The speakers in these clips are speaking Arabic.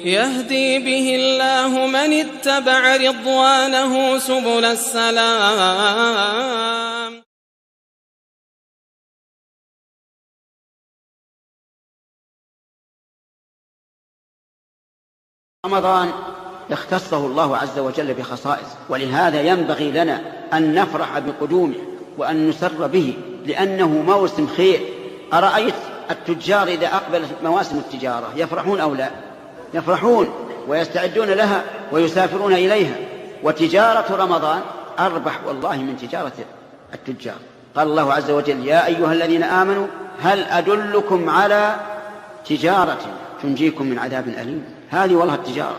يهدي به الله من اتبع رضوانه سبل السلام. رمضان اختصه الله عز وجل بخصائص، ولهذا ينبغي لنا أن نفرح بقدومه وأن نسر به، لأنه موسم خير. أرأيت التجار إذا أقبلت مواسم التجارة يفرحون أو لا؟ يفرحون ويستعدون لها ويسافرون إليها. وتجارة رمضان أربح والله من تجارة التجار. قال الله عز وجل: يا أيها الذين آمنوا هل أدلكم على تجارة تنجيكم من عذاب أليم. هذه والله التجارة،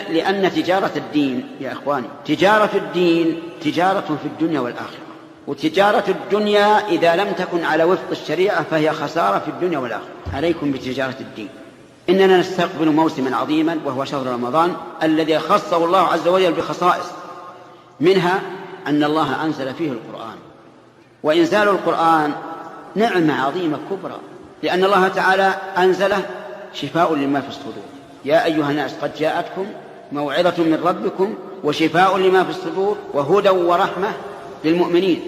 لأن تجارة الدين يا إخواني، تجارة الدين تجارة في الدنيا والآخرة. وتجارة الدنيا إذا لم تكن على وفق الشريعة فهي خسارة في الدنيا والآخرة. عليكم بتجارة الدين. إننا نستقبل موسما عظيما وهو شهر رمضان الذي خصه الله عز وجل بخصائص، منها أن الله أنزل فيه القرآن. وإنزال القرآن نعمة عظيمة كبرى، لأن الله تعالى أنزله شفاء لما في الصدور. يا أيها الناس قد جاءتكم موعظة من ربكم وشفاء لما في الصدور وهدى ورحمة للمؤمنين.